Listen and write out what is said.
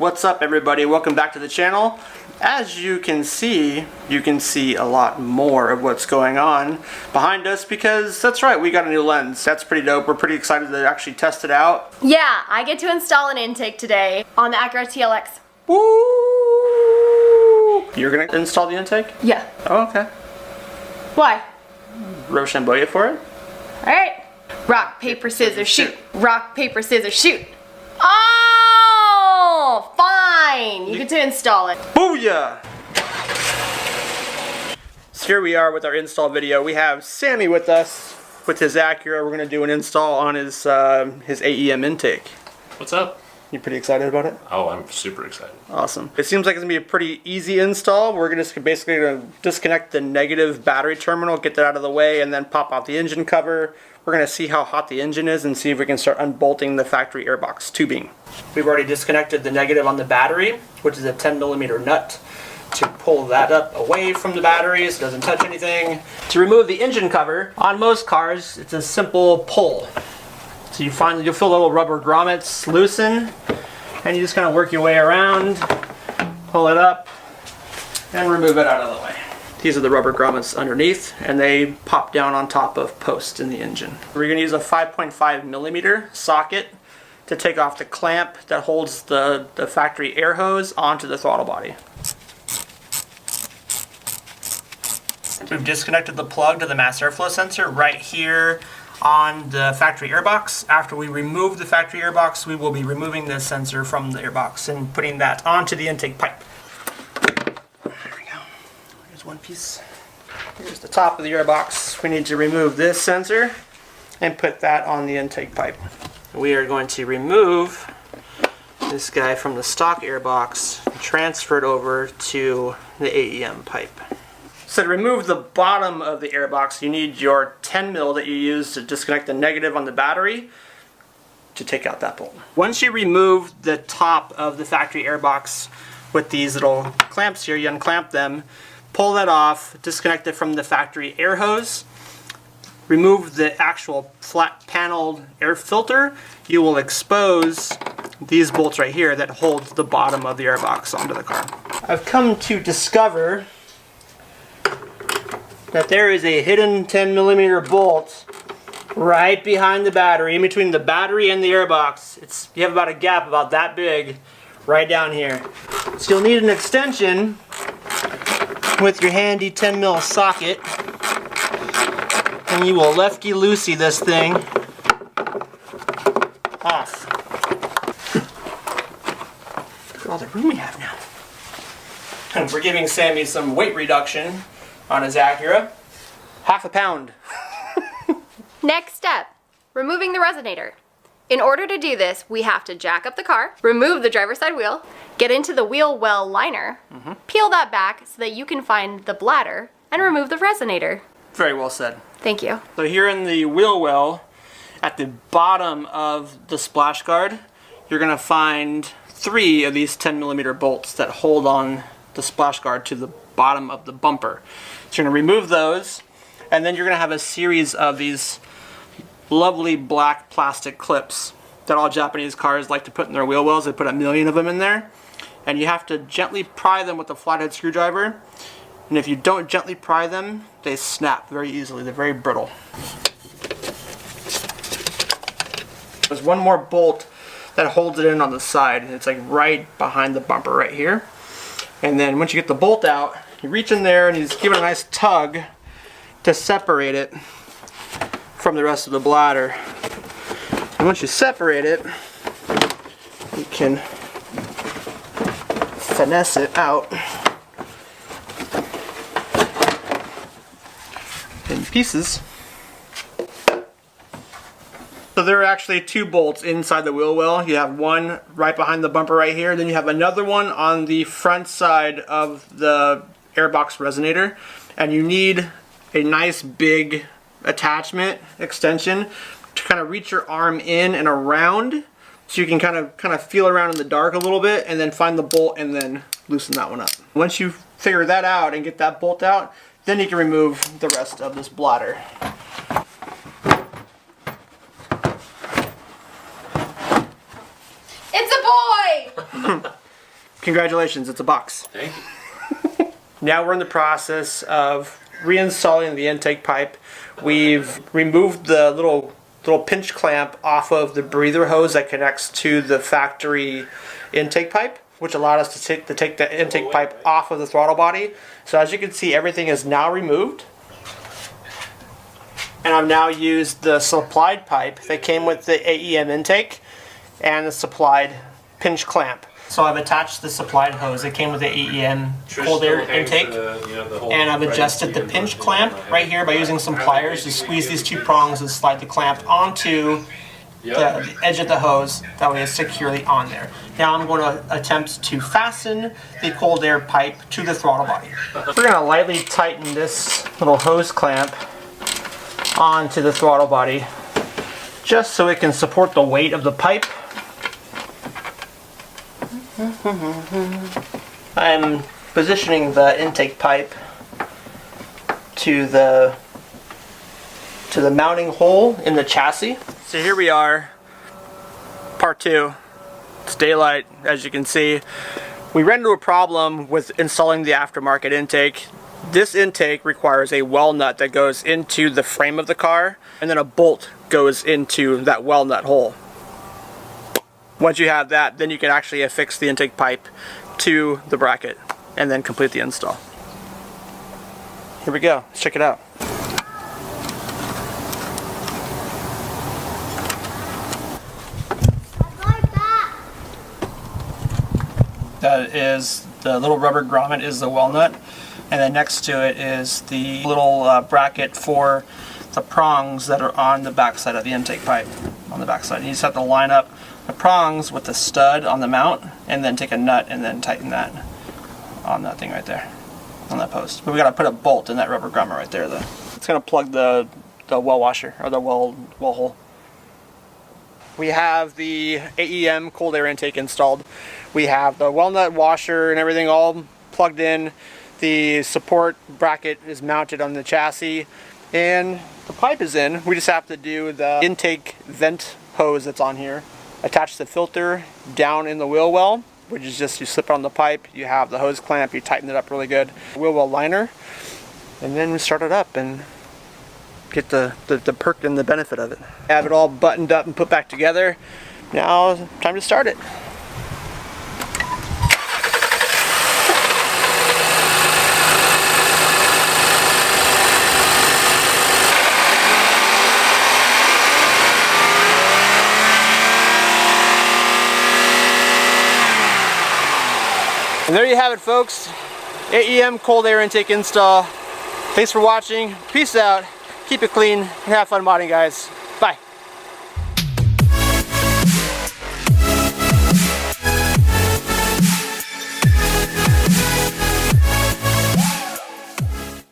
What's up, everybody? Welcome back to the channel. As you can see a lot more of what's going on behind us because that's right, we got a new lens. That's pretty dope. We're pretty excited to actually test it out. Yeah, I get to install an intake today on the Acura TLX. Woo! You're gonna install the intake? Yeah. Oh, okay. Why? Rochambeau for it? Alright. Rock, paper, scissors, shoot. Rock, paper, scissors, shoot. Oh, fine. You get to install it. Booyah! So here we are with our install video. We have Sammy with us with his Acura. We're gonna do an install on his AEM intake. What's up? You pretty excited about it? Oh, I'm super excited. Awesome. It seems like it's gonna be a pretty easy install. We're basically gonna disconnect the negative battery terminal, get that out of the way, and then pop out the engine cover. We're gonna see how hot the engine is and see if we can start unbolting the factory airbox tubing. We've already disconnected the negative on the battery, which is a 10mm nut, to pull that up away from the battery so it doesn't touch anything. To remove the engine cover, on most cars, it's a simple pull. So you'll feel the little rubber grommets loosen, and you just kind of work your way around, pull it up, and remove it out of the way. These are the rubber grommets underneath, and they pop down on top of posts in the engine. We're going to use a 5.5mm socket to take off the clamp that holds the factory air hose onto the throttle body. We've disconnected the plug to the mass airflow sensor right here on the factory airbox. After we remove the factory airbox, we will be removing the sensor from the airbox and putting that onto the intake pipe. One piece. Here's the top of the airbox. We need to remove this sensor and put that on the intake pipe. We are going to remove this guy from the stock airbox and transfer it over to the AEM pipe. So to remove the bottom of the airbox, you need your 10mm that you use to disconnect the negative on the battery to take out that bolt. Once you remove the top of the factory airbox with these little clamps here, you unclamp them, pull that off, disconnect it from the factory air hose, remove the actual flat paneled air filter. You will expose these bolts right here that hold the bottom of the airbox onto the car. I've come to discover that there is a hidden 10mm bolt right behind the battery, in between the battery and the airbox. You have about a gap about that big right down here. So you'll need an extension with your handy 10mm socket, and you will lefty-loosey this thing off. Look at all the room we have now. And we're giving Sammy some weight reduction on his Acura. Half a pound. Next step, removing the resonator. In order to do this, we have to jack up the car, remove the driver's side wheel, get into the wheel well liner, peel that back so that you can find the bladder, and remove the resonator. Very well said. Thank you. So here in the wheel well, at the bottom of the splash guard, you're going to find 3 of these 10mm bolts that hold on the splash guard to the bottom of the bumper. So you're going to remove those, and then you're going to have a series of these lovely black plastic clips that all Japanese cars like to put in their wheel wells. They put 1,000,000 of them in there, and you have to gently pry them with a flathead screwdriver, and if you don't gently pry them, they snap very easily. They're very brittle. There's one more bolt that holds it in on the side, and it's like right behind the bumper right here. And then once you get the bolt out, you reach in there and you just give it a nice tug to separate it from the rest of the bladder. And once you separate it, you can finesse it out in pieces. So there are actually 2 bolts inside the wheel well. You have one right behind the bumper right here, then you have another one on the front side of the airbox resonator, and you need a nice big attachment extension to kind of reach your arm in and around, so you can kind of feel around in the dark a little bit and then find the bolt and then loosen that one up. Once you figure that out and get that bolt out, then you can remove the rest of this bladder. It's a boy! Congratulations, it's a box. Thank you. Now we're in the process of reinstalling the intake pipe. We've removed the little pinch clamp off of the breather hose that connects to the factory intake pipe, which allowed us to take the intake pipe off of the throttle body. So as you can see, everything is now removed. And I've now used the supplied pipe that came with the AEM intake and the supplied pinch clamp. So I've attached the supplied hose that came with the AEM cold air intake, and I've adjusted the pinch clamp right here by using some pliers to squeeze these two prongs and slide the clamp onto the edge of the hose. That way it's securely on there. Now I'm going to attempt to fasten the cold air pipe to the throttle body. We're going to lightly tighten this little hose clamp onto the throttle body just so it can support the weight of the pipe. I'm positioning the intake pipe to the mounting hole in the chassis. So here we are, part 2. It's daylight, as you can see. We ran into a problem with installing the aftermarket intake. This intake requires a well nut that goes into the frame of the car, and then a bolt goes into that well nut hole. Once you have that, then you can actually affix the intake pipe to the bracket and then complete the install. Here we go. Let's check it out. That is the little rubber grommet is the well nut, and then next to it is the little bracket for the prongs that are on the backside of the intake pipe. On the backside, you just have to line up the prongs with the stud on the mount, and then take a nut and then tighten that on that thing right there, on that post. But we gotta put a bolt in that rubber grommet right there, though. It's gonna plug the well washer or the well hole. We have the AEM cold air intake installed. We have the well nut washer and everything all plugged in. The support bracket is mounted on the chassis, and the pipe is in. We just have to do the intake vent hose that's on here. Attach the filter down in the wheel well, which is just you slip it on the pipe, you have the hose clamp, you tighten it up really good. Wheel well liner, and then we start it up and get the perk and the benefit of it. Have it all buttoned up and put back together. Now, time to start it. And there you have it, folks. AEM cold air intake install. Thanks for watching. Peace out. Keep it clean and have fun modding, guys.